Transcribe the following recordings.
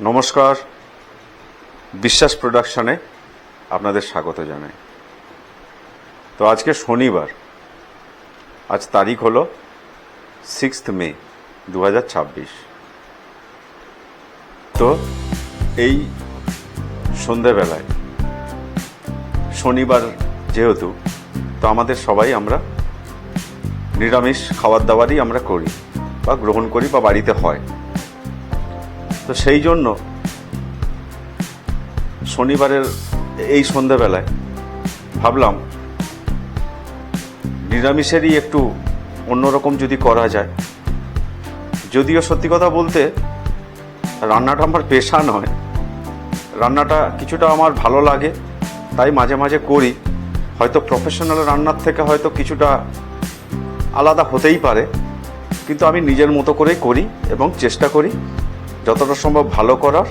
নমস্কার, বিশ্বাস প্রোডাকশনে আপনাদের স্বাগত জানাই। তো আজকে শনিবার, আজ তারিখ হলো 6 মে 2026। তো এই সন্ধেবেলায় শনিবার যেহেতু, তো আমাদের সবাই আমরা নিরামিষ খাবার দাবারই আমরা করি বা গ্রহণ করি বা বাড়িতে হয়। তো সেই জন্য শনিবারের এই সন্ধ্যাবেলায় ভাবলাম নিরামিষেরই একটু অন্যরকম যদি করা যায়। যদিও সত্যি কথা বলতে রান্নাটা আমার পেশা নয়, রান্নাটা কিছুটা আমার ভালো লাগে, তাই মাঝে মাঝে করি। হয়তো প্রফেশনাল রান্নার থেকে হয়তো কিছুটা আলাদা হতেই পারে, কিন্তু আমি নিজের মতো করেই করি এবং চেষ্টা করি যতটা সম্ভব ভালো করার,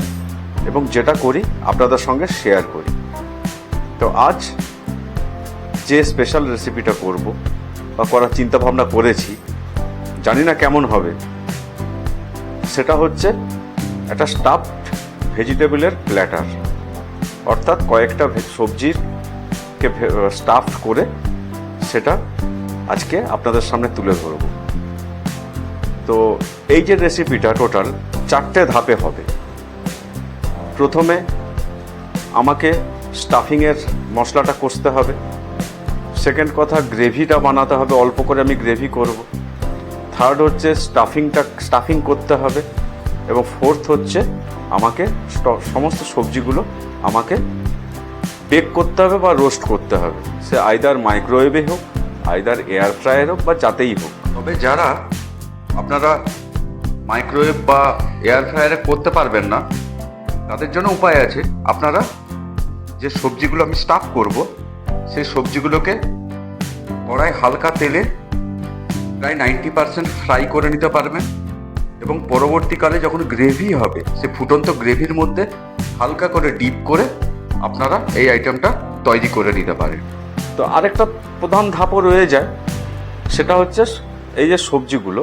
এবং যেটা করি আপনাদের সঙ্গে শেয়ার করি। তো আজ যে স্পেশাল রেসিপিটা করব বা করার চিন্তা ভাবনা করেছি, জানি না কেমন হবে, সেটা হচ্ছে একটা স্টাফড ভেজিটেবলের প্ল্যাটার। অর্থাৎ কয়েকটা সবজিকে স্টাফড করে সেটা আজকে আপনাদের সামনে তুলে ধরব। তো এই যে রেসিপিটা টোটাল 4টে ধাপে হবে। প্রথমে আমাকে স্টাফিংয়ের মশলাটা কষতে হবে। সেকেন্ড কথা, গ্রেভিটা বানাতে হবে, অল্প করে আমি গ্রেভি করব। থার্ড হচ্ছে স্টাফিং করতে হবে। এবং ফোর্থ হচ্ছে আমাকে সমস্ত সবজিগুলো আমাকে বেক করতে হবে বা রোস্ট করতে হবে, সে আইদার মাইক্রোওয়েভে হোক, আইদার এয়ার ফ্রায়ার হোক বা যাতেই হোক। তবে যারা আপনারা মাইক্রোওয়েভ বা এয়ার ফ্রায়ারে করতে পারবেন না, তাদের জন্য উপায় আছে। আপনারা যে সবজিগুলো আমি স্টাফ করব, সেই সবজিগুলোকে কড়াই হালকা তেলে প্রায় 90% ফ্রাই করে নিতে পারবেন, এবং পরবর্তীকালে যখন গ্রেভি হবে, সে ফুটন্ত গ্রেভির মধ্যে হালকা করে ডিপ করে আপনারা এই আইটেমটা তৈরি করে নিতে পারেন। তো আরেকটা প্রধান ধাপও রয়ে যায়, সেটা হচ্ছে এই যে সবজিগুলো,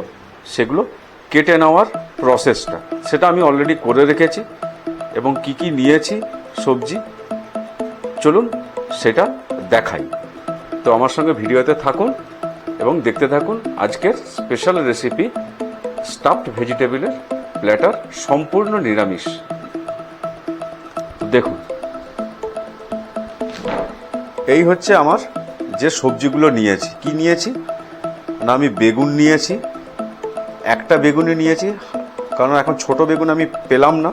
সেগুলো কেটে নেওয়ার প্রসেসটা, সেটা আমি অলরেডি করে রেখেছি। এবং কি কি নিয়েছি সবজি, চলুন সেটা দেখাই। তো আমার সঙ্গে ভিডিওতে থাকুন এবং দেখতে থাকুন আজকের স্পেশাল রেসিপি স্টাফড ভেজিটেবলের প্ল্যাটার, সম্পূর্ণ নিরামিষ। দেখুন, এই হচ্ছে আমার যে সবজিগুলো নিয়েছি। কি নিয়েছি না, আমি বেগুন নিয়েছি, একটা বেগুনই নিয়েছি, কারণ এখন ছোট বেগুন আমি পেলাম না।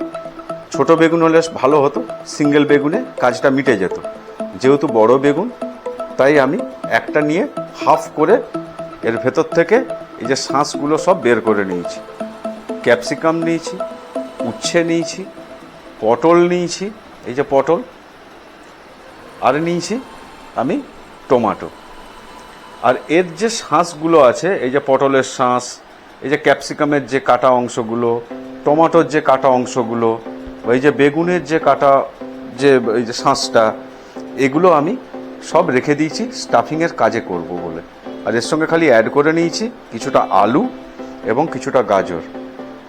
ছোট বেগুন হলে ভালো হতো, সিঙ্গেল বেগুনে কাজটা মিটে যেত। যেহেতু বড় বেগুন, তাই আমি একটা নিয়ে হাফ করে এর ভেতর থেকে এই যে শাঁসগুলো সব বের করে নিয়েছি। ক্যাপসিকাম নিয়েছি, উচ্ছে নিয়েছি, পটল নিয়েছি, এই যে পটল, আর নিয়েছি আমি টমেটো। আর এর যে শাঁসগুলো আছে, এই যে পটলের শাঁস, এই যে ক্যাপসিকামের যে কাটা অংশগুলো, টমেটোর যে কাটা অংশগুলো, এই যে বেগুনের যে কাটা এই যে শাঁসটা, এগুলো আমি সব রেখে দিয়েছি স্টাফিংয়ের কাজে করব বলে। আর এর সঙ্গে খালি অ্যাড করে নিয়েছি কিছুটা আলু এবং কিছুটা গাজর,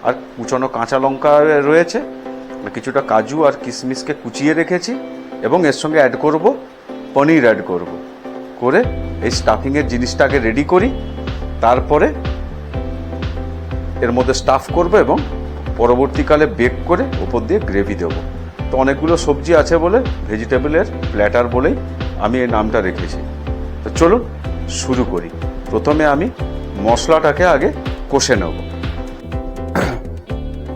আর কুচানো কাঁচা লঙ্কা রয়েছে, কিছুটা কাজু আর কিশমিশকে কুচিয়ে রেখেছি। এবং এর সঙ্গে অ্যাড করব পনির, অ্যাড করে এই স্টাফিংয়ের জিনিসটাকে রেডি করি। তারপরে এর মধ্যে স্টাফ করব এবং পরবর্তীকালে বেক করে উপর দিয়ে গ্রেভি দেবো। তো অনেকগুলো সবজি আছে বলে ভেজিটেবলের প্ল্যাটার বলেই আমি এই নামটা রেখেছি। তো চলুন শুরু করি। প্রথমে আমি মশলাটাকে আগে কষে নেব।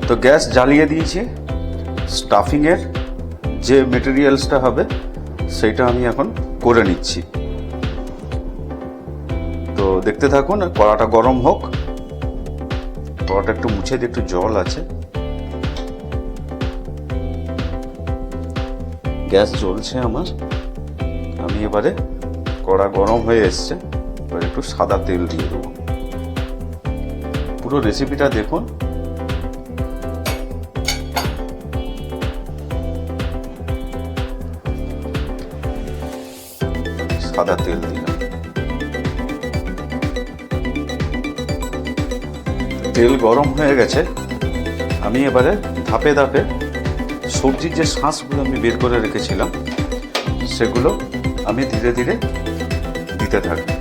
তো গ্যাস জ্বালিয়ে দিয়েছি। স্টাফিংয়ের যে মেটেরিয়ালসটা হবে সেইটা আমি এখন করে নিচ্ছি। তো দেখতে থাকুন, কড়াটা গরম হোক। কড়াটা একটু মুছে দিয়ে, একটু জল আছে। গ্যাস জ্বলছে আমার। আমি এবারে, কড়া গরম হয়ে এসছে, এবার একটু সাদা তেল দিয়ে দেবো। পুরো রেসিপিটা দেখুন। সাদা তেল দিলাম। তেল গরম হয়ে গেছে। আমি এবারে ধাপে ধাপে সবজির যে শাঁসগুলো আমি বের করে রেখেছিলাম সেগুলো আমি ধীরে ধীরে দিতে থাকি।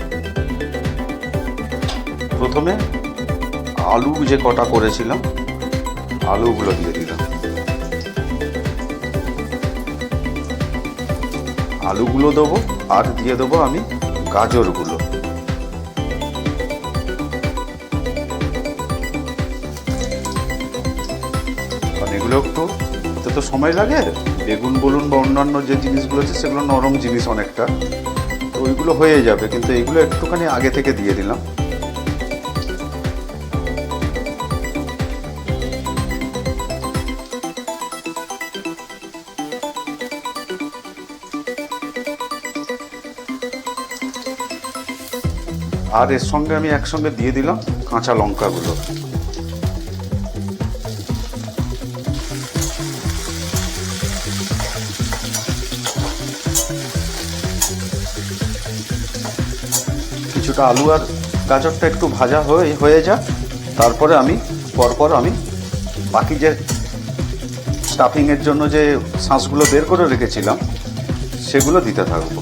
প্রথমে আলু যে কটা করেছিলাম আলুগুলো দিয়ে দিলাম। আলুগুলো দেবো আর দিয়ে দেবো আমি গাজরগুলো। কারণ এগুলো একটু হতে তো সময় লাগে, বেগুন বলুন বা অন্যান্য যে জিনিসগুলো আছে সেগুলো নরম জিনিস অনেকটা, তো ওইগুলো হয়ে যাবে, কিন্তু এইগুলো একটুখানি আগে থেকে দিয়ে দিলাম। আর এর সঙ্গে আমি একসঙ্গে দিয়ে দিলাম কাঁচা লঙ্কাগুলো। কিছুটা আলু আর গাজরটা একটু ভাজা হয়ে যাক, তারপরে আমি পরপর আমি বাকি যে স্টাফিংয়ের জন্য যে শাঁসগুলো বের করে রেখেছিলাম সেগুলো দিতে থাকবো।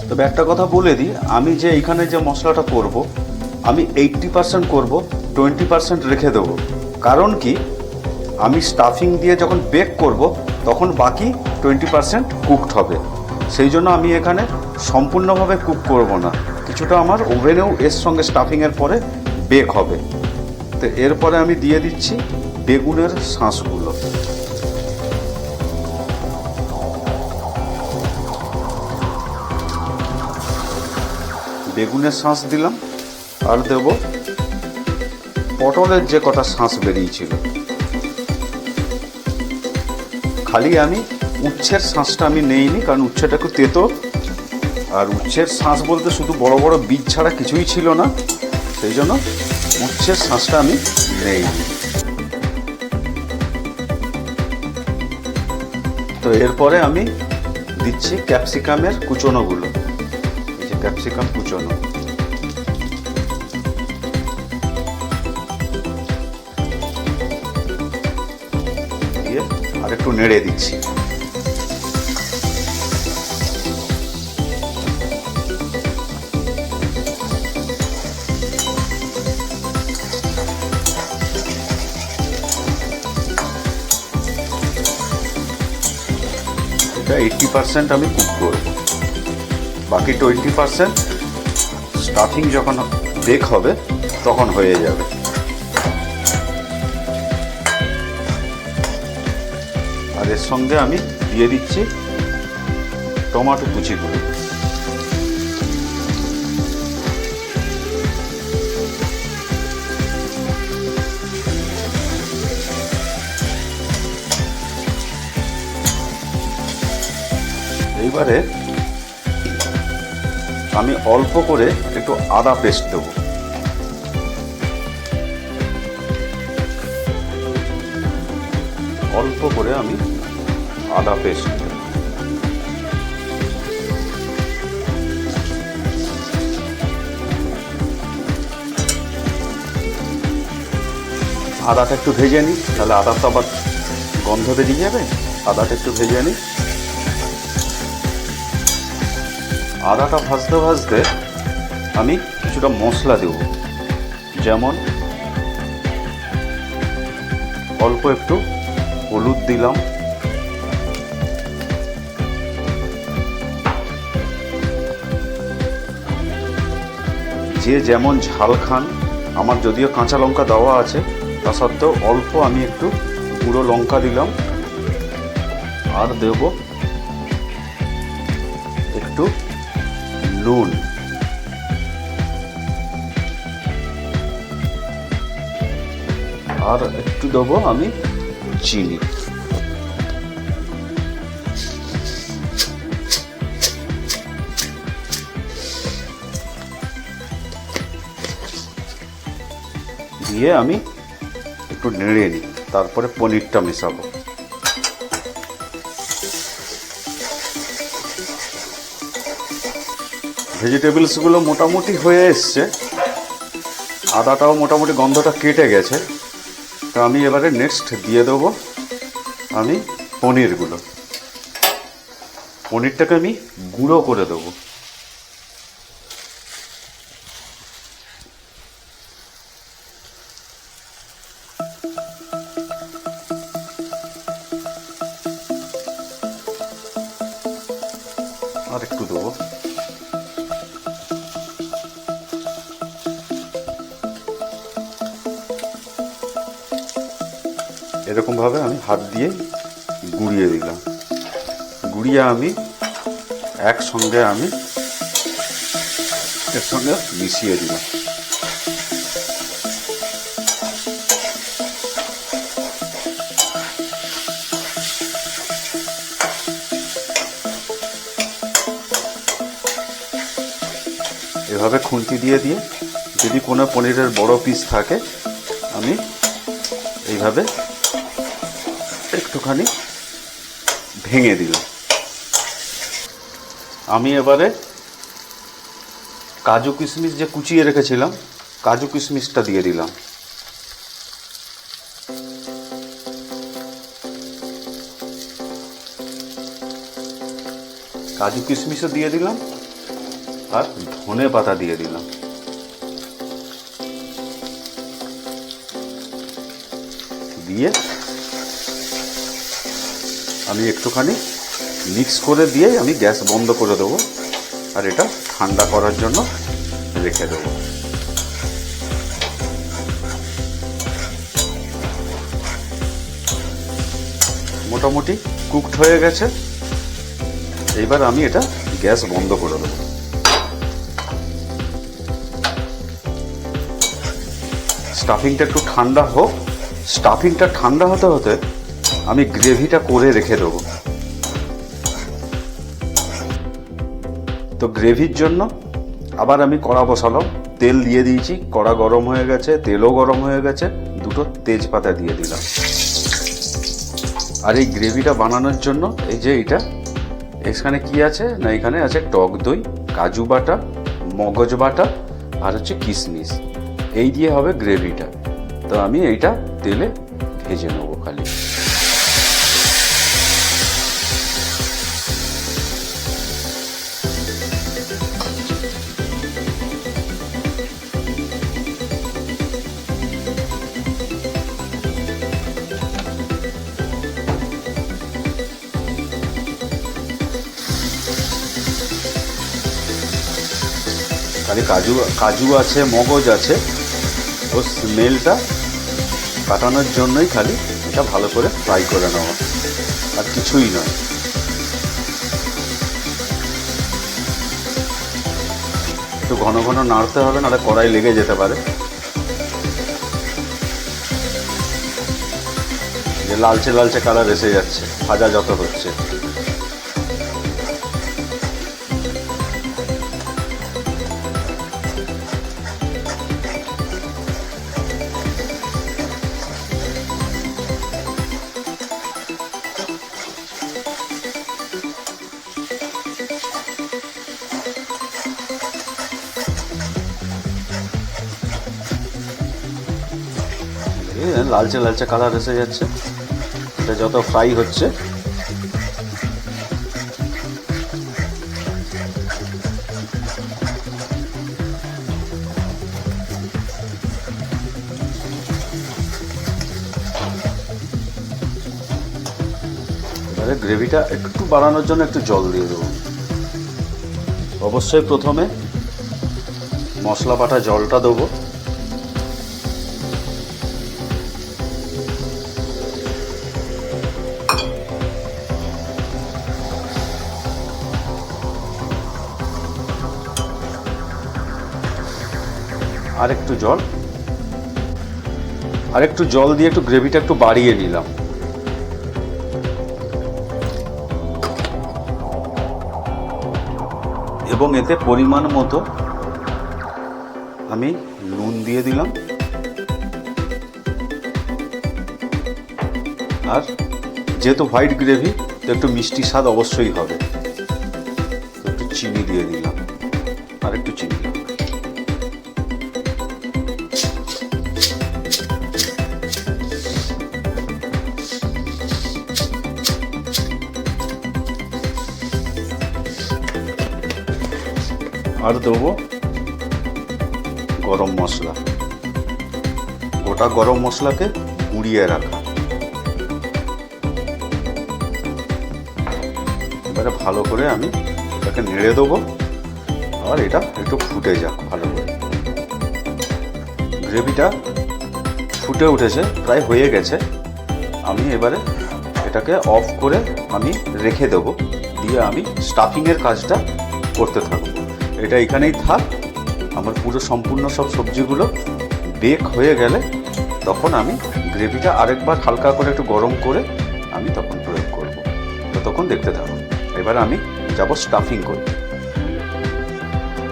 তবে একটা কথা বলে দিই, আমি যে এইখানে যে মশলাটা করব আমি 80% করব, 20% রেখে দেবো। কারণ কি, আমি স্টাফিং দিয়ে যখন বেক করব তখন বাকি 20% কুকড হবে। সেই জন্য আমি এখানে সম্পূর্ণভাবে কুক করব না, কিছুটা আমার ওভেনেও এর সঙ্গে স্টাফিংয়ের পরে বেক হবে। তো এরপরে আমি দিয়ে দিচ্ছি বেগুনের শাঁসগুলো। বেগুনের শাঁস দিলাম আর দেব পটলের যে কটা শাঁস বেরিয়েছিল। খালি আমি উচ্ছের শাঁসটা আমি নেইনি, কারণ উচ্ছেটা একটু তেতো, আর উচ্ছের শাঁস বলতে শুধু বড় বড় বীজ ছাড়া কিছুই ছিল না, সেই জন্য উচ্ছের শাঁসটা আমি নেইনি। তো এরপরে আমি দিচ্ছি ক্যাপসিকামের কুচনোগুলো, এই যে ক্যাপসিকাম কুচনো। দিয়ে আর একটু নেড়ে দিচ্ছি। এটা 80% আমি কুক করব, বাকি 20% স্টাফিং যখন বেক হবে তখন হয়ে যাবে। আর এর সঙ্গে আমি দিয়ে দিচ্ছি টমেটো কুচিগুলো। এইবারে আমি অল্প করে একটু আদা পেস্ট দেব। অল্প করে আমি আদা পেস্ট দেব। আদাটা একটু ভেজে নিই, তাহলে আদা তো আবার গন্ধ বেরিয়ে যাবে। আদাটা একটু ভেজে নিই। আদাটা ভাজতে ভাজতে আমি কিছুটা মশলা দেব, যেমন অল্প একটু হলুদ দিলাম, যে যেমন ঝাল খান, আমার যদিও কাঁচা লঙ্কা দেওয়া আছে তা সত্ত্বেও অল্প আমি একটু গুঁড়ো লঙ্কা দিলাম, আর দেব একটু নুন। আর একটু দেবো আমি চিনি। দিয়ে আমি একটু নেড়ে নিই, তারপরে পনিরটা মেশাবো। ভেজিটেবলসগুলো মোটামুটি হয়ে এসছে, আদাটাও মোটামুটি গন্ধটা কেটে গেছে। তো আমি এবারে নেক্সট দিয়ে দেবো আমি পনিরটাকে আমি গুঁড়ো করে দেবো। আর একটু দেবো। এরকমভাবে আমি হাত দিয়ে গুঁড়িয়ে দিলাম। গুঁড়িয়ে আমি একসঙ্গে এর সঙ্গে মিশিয়ে দিলাম। এভাবে খুন্তি দিয়ে যদি কোনো পনিরের বড় পিস থাকে আমি এইভাবে একটুখানি ভেঙে দিলাম। আমি এবারে কাজু কিশমিশ যে কুচিয়ে রেখেছিলাম, কাজু কিশমিশটা দিয়ে দিলাম। কাজু কিশমিশও দিয়ে দিলাম আর ধনে পাতা দিয়ে দিলাম। দিয়ে আমি একটুখানি মিক্স করে দিয়ে আমি গ্যাস বন্ধ করে দেবো আর এটা ঠান্ডা করার জন্য রেখে দেবো। মোটামুটি কুকড হয়ে গেছে। এইবার আমি এটা গ্যাস বন্ধ করে দেবো। স্টাফিংটা একটু ঠান্ডা হোক। স্টাফিংটা ঠান্ডা হতে হতে আমি গ্রেভিটা করে রেখে দেবো। তো গ্রেভির জন্য আবার আমি কড়া বসালাম, তেল দিয়ে দিয়েছি, কড়া গরম হয়ে গেছে, তেলও গরম হয়ে গেছে, দুটো তেজপাতা দিয়ে দিলাম। আর এই গ্রেভিটা বানানোর জন্য এই যে এখানে কি আছে না, এখানে আছে টক দই, কাজু বাটা, মগজ বাটা আর হচ্ছে কিশমিশ। এই দিয়ে হবে গ্রেভিটা। তো আমি এইটা তেলে ভেজে নেবো খালি। খালি কাজু আছে, মগজ আছে, ও স্মেলটা কাটানোর জন্যই খালি এটা ভালো করে ফ্রাই করে নেওয়া, আর কিছুই নয়। একটু ঘন ঘন নাড়তে হবে, নাহলে কড়াই লেগে যেতে পারে। যে লালচে লালচে কালার এসে যাচ্ছে ভাজা যত হচ্ছে। লালচে লালচে কালার এসে যাচ্ছে। এটা যত ফ্রাই হচ্ছে এবারে গ্রেভিটা একটু বাড়ানোর জন্য একটু জল দিয়ে দেবো। অবশ্যই প্রথমে মশলা বাটা জলটা দেবো। আর একটু জল দিয়ে একটু গ্রেভিটা একটু বাড়িয়ে নিলাম। এবং এতে পরিমাণ মতো আমি নুন দিয়ে দিলাম। আর যেহেতু হোয়াইট গ্রেভি, তো একটু মিষ্টি স্বাদ অবশ্যই হবে, তো একটু চিনি দিয়ে দিলাম। আর একটু চিনি আর দেবো গরম মশলা, গোটা গরম মশলাকে গুঁড়িয়ে রাখা। এবারে ভালো করে আমি এটাকে নেড়ে দেবো, আর এটা একটু ফুটে যাক ভালো করে। গ্রেভিটা ফুটে উঠেছে, প্রায় হয়ে গেছে। আমি এবারে এটাকে অফ করে আমি রেখে দেবো, দিয়ে আমি স্টাফিংয়ের কাজটা করতে থাকবো। এটা এখানেই থাক। আমার পুরো সম্পূর্ণ সব সবজিগুলো বেক হয়ে গেলে তখন আমি গ্রেভিটা আরেকবার হালকা করে একটু গরম করে আমি তখন প্রয়োগ করব। তো তখন দেখতে থাকো। এবার আমি যাব স্টাফিং করতে।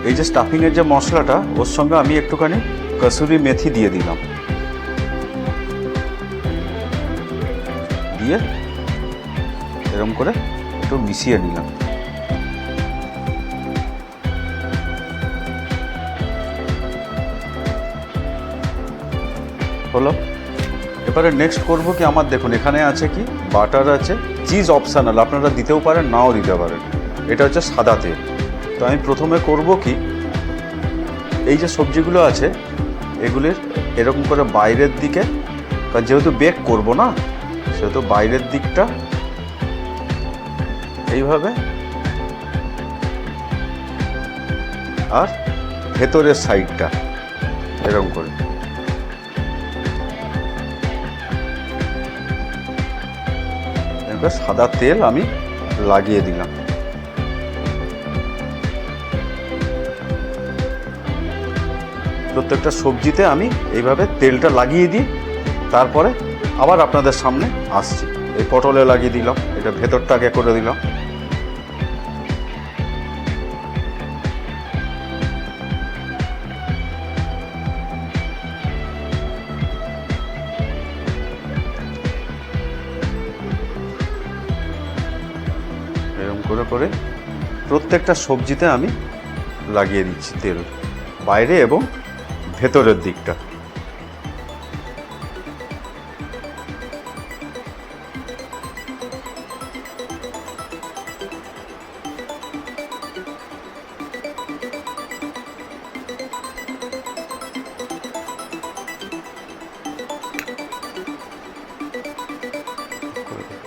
এই যে স্টাফিংয়ের যে মশলাটা, ওর সঙ্গে আমি একটুখানি কসুরি মেথি দিয়ে দিলাম, দিয়ে এরকম করে একটু মিশিয়ে নিলাম। হলো। এবারে নেক্সট করব কি, আমার দেখুন এখানে আছে কি বাটার আছে, চিজ অপশনাল, আপনারা দিতেও পারেন নাও দিতে পারেন। এটা হচ্ছে সাদা তেল। তো আমি প্রথমে করব কি, এই যে সবজিগুলো আছে এগুলির এরকম করে বাইরের দিকে, কারণ যেহেতু বেক করব না সেহেতু বাইরের দিকটা এইভাবে, আর ভেতরের সাইডটা এরকম করে সাদা তেল আমি লাগিয়ে দিলাম। প্রত্যেকটা সবজিতে আমি এইভাবে তেলটা লাগিয়ে দিই, তারপরে আবার আপনাদের সামনে আসছি। এই পটলে লাগিয়ে দিলাম, এটা ভেতরটাকে করে দিলাম। এরকম করে করে প্রত্যেকটা সবজিতে আমি লাগিয়ে দিচ্ছি তেল, বাইরে এবং ভেতরের দিকটা।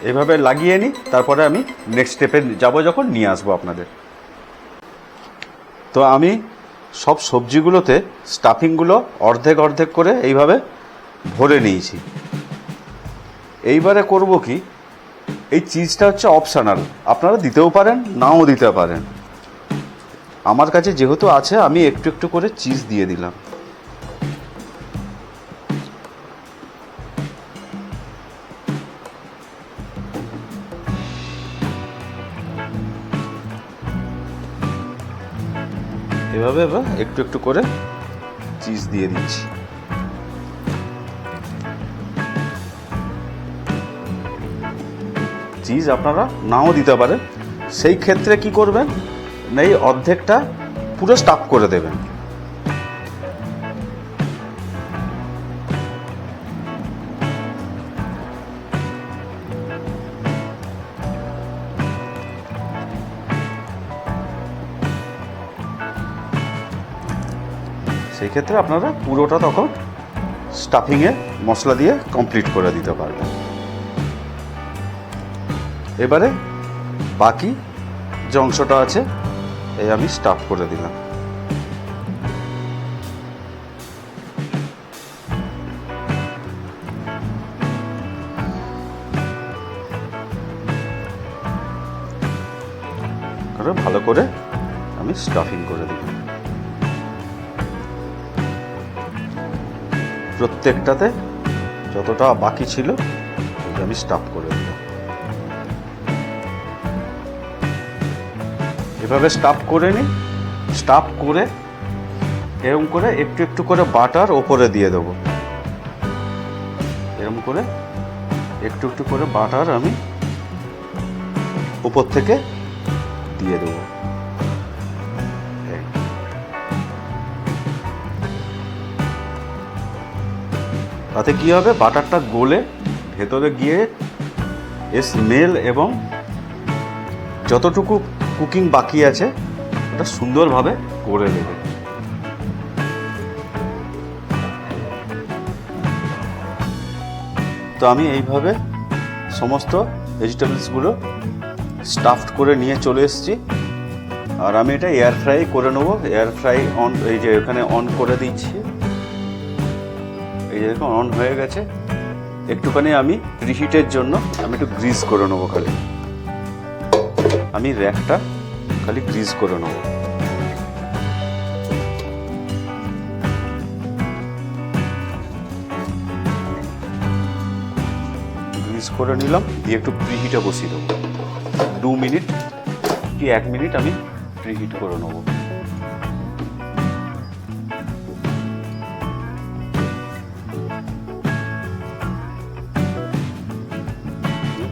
এভাবে লাগিয়ে নিই, তারপরে আমি নেক্সট স্টেপে যাব, যখন নিয়ে আসবো আপনাদের। তো আমি সব সবজিগুলোতে স্টাফিংগুলো অর্ধেক অর্ধেক করে এইভাবে ভরে নিয়েছি। এইবারে করব কি, এই চিজটা হচ্ছে অপশনাল, আপনারা দিতেও পারেন নাও দিতে পারেন। আমার কাছে যেহেতু আছে আমি একটু একটু করে চিজ দিয়ে দিলাম। এভাবে এবার একটু একটু করে চিজ দিয়ে দিচ্ছি। চিজ আপনারা নাও দিতে পারেন। সেই ক্ষেত্রে কি করবেন, এই অর্ধেকটা পুরো স্টাফ করে দেবেন। সেই ক্ষেত্রে আপনারা পুরোটা তখন স্টাফিংয়ে মশলা দিয়ে কমপ্লিট করে দিতে পারবেন। এবারে বাকি যে অংশটা আছে এই আমি স্টাফ করে দিলাম। ভালো করে আমি স্টাফিং করে দিলাম। প্রত্যেকটাতে যতটা বাকি ছিল আমি স্টাফ করে দিলাম। এভাবে স্টাফ করে নিই। স্টাফ করে এরকম করে একটু একটু করে বাটার ওপরে দিয়ে দেবো। এরকম করে একটু একটু করে বাটার আমি উপর থেকে দিয়ে দেবো। তাতে কি হবে, বাটারটা গলে ভেতরে গিয়ে স্মেল এবং যতটুকু কুকিং বাকি আছে ওটা সুন্দরভাবে করে দেবে। তো আমি এইভাবে সমস্ত ভেজিটেবলসগুলো স্টাফড করে নিয়ে চলে এসেছি। আর আমি এটা এয়ার ফ্রাই করে নেবো। এয়ার ফ্রাই অন, এই যে এখানে অন করে দিচ্ছি, এই যে দেখুন অন হয়ে গেছে। একটুখানি আমি প্রিহিটের জন্য আমি একটু গ্রিস করে নেবো, খালি আমি র্যাকটা খালি গ্রিস করে নেবো। গ্রিস করে নিলাম, দিয়ে একটু প্রিহিটে বসিয়ে দেবো। 2 মিনিট কি 1 মিনিট আমি প্রিহিট করে নেবো।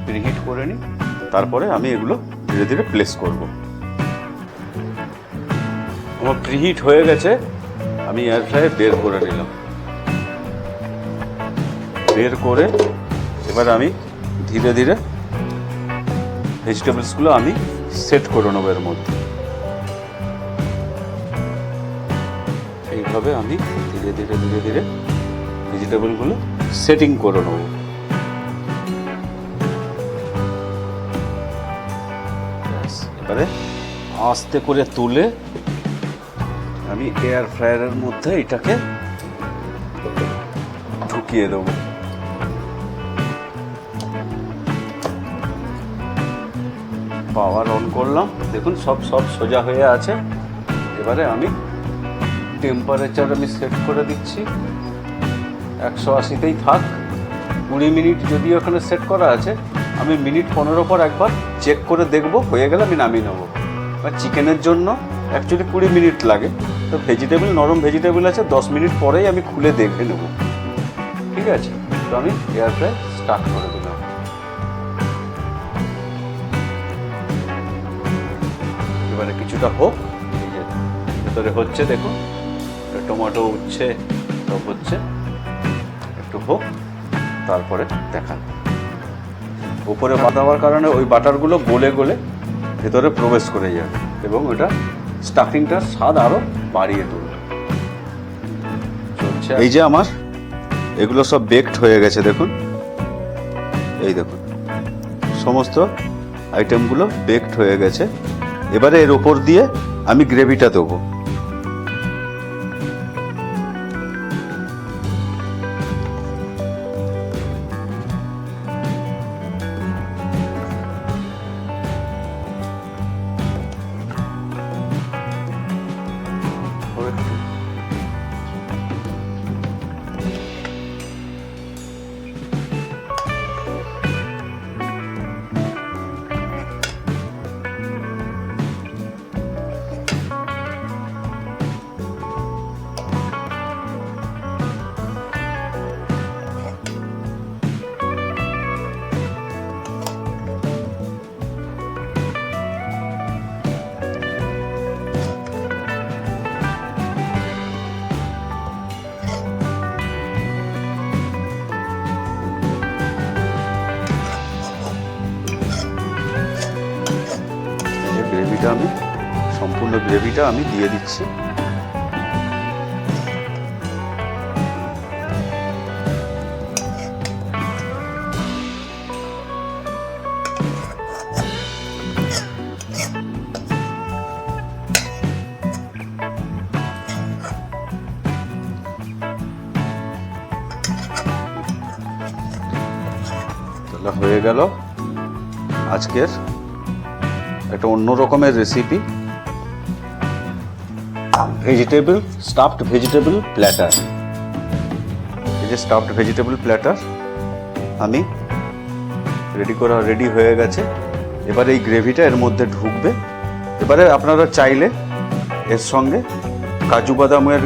প্রিহিট করে নিই, তারপরে আমি এগুলো ধীরে ধীরে প্লেস করব। আমার প্রিহিট হয়ে গেছে, আমি এয়ার ফ্রায়ার বের করে নিলাম। বের করে এবার আমি ধীরে ধীরে ভেজিটেবলসগুলো আমি সেট করে নেবো এর মধ্যে। এইভাবে আমি ধীরে ধীরে ধীরে ধীরে ভেজিটেবলগুলো সেটিং করে নেবো। এবারে আস্তে করে তুলে আমি এয়ার ফ্রায়ারের মধ্যে এটাকে ঢুকিয়ে দেবো। পাওয়ার অন করলাম, দেখুন সব সোজা হয়ে আছে। এবারে আমি টেম্পারেচার আমি সেট করে দিচ্ছি 180তেই থাক। 20 মিনিট যদিও এখানে সেট করা আছে, আমি মিনিট 15 পর একবার চেক করে দেখব, হয়ে গেলে আমি নামিয়ে নেবো। আর চিকেনের জন্য অ্যাকচুয়ালি 20 মিনিট লাগে, তো ভেজিটেবল, নরম ভেজিটেবল আছে, 10 মিনিট পরেই আমি খুলে দেখে নেব। ঠিক আছে, তো আমি এয়ার ফ্রাই স্টার্ট করে দিলাম। এবারে কিছুটা হোক, এই যে ভেতরে হচ্ছে দেখুন, টমেটো উঠছে, সব হচ্ছে, একটু হোক, তারপরে দেখান। উপরে বাঁধাবার কারণে ওই বাটারগুলো গলে গলে ভেতরে প্রবেশ করে যাবে এবং ওটা স্টাফিংটার স্বাদ আরও বাড়িয়ে তুলবে। চলছে, এই যে আমার এগুলো সব বেকড হয়ে গেছে দেখুন, এই দেখুন সমস্ত আইটেমগুলো বেকড হয়ে গেছে। এবারে এর ওপর দিয়ে আমি গ্রেভিটা দেবো। গ্রেভিটা আমি সম্পূর্ণ গ্রেভিটা আমি দিয়ে দিচ্ছি। তাহলে হয়ে গেল আজকের একটা অন্য রকমের recipe, vegetable stuffed vegetable platter. এই যে স্টাফড ভেজিটেবল প্ল্যাটার আমি রেডি হয়ে গেছে। এবারে এই গ্রেভিটা এর মধ্যে ঢুকবে। এবারে আপনারা চাইলে এর সঙ্গে কাজু বাদামের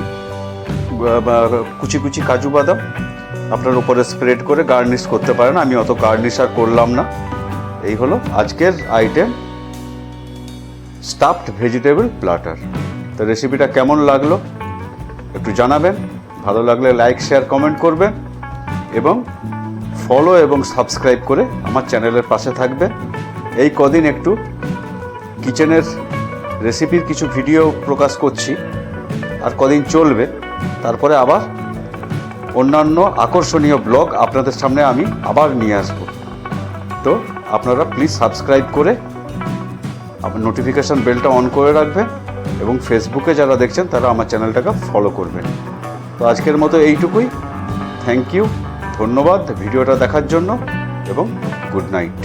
কুচি কুচি কাজু বাদাম আপনার উপরে স্প্রেড করে গার্নিশ করতে পারেন। আমি অত গার্নিশ আর করলাম না। এই হলো আজকের আইটেম, স্টাফড ভেজিটেবল প্ল্যাটার। তো রেসিপিটা কেমন লাগলো একটু জানাবেন। ভালো লাগলে লাইক, শেয়ার, কমেন্ট করবেন এবং ফলো এবং সাবস্ক্রাইব করে আমার চ্যানেলের পাশে থাকবেন। এই কদিন একটু কিচেনের রেসিপির কিছু ভিডিও প্রকাশ করছি, আর কদিন চলবে, তারপরে আবার অন্যান্য আকর্ষণীয় ব্লগ আপনাদের সামনে আমি আবার নিয়ে আসব। তো আপনারা প্লিজ সাবস্ক্রাইব করে আপনার নোটিফিকেশান বেলটা অন করে রাখবেন, এবং ফেসবুকে যারা দেখছেন তারা আমার চ্যানেলটাকে ফলো করবেন। তো আজকের মতো এইটুকুই। থ্যাংক ইউ, ধন্যবাদ ভিডিওটা দেখার জন্য, এবং গুড নাইট।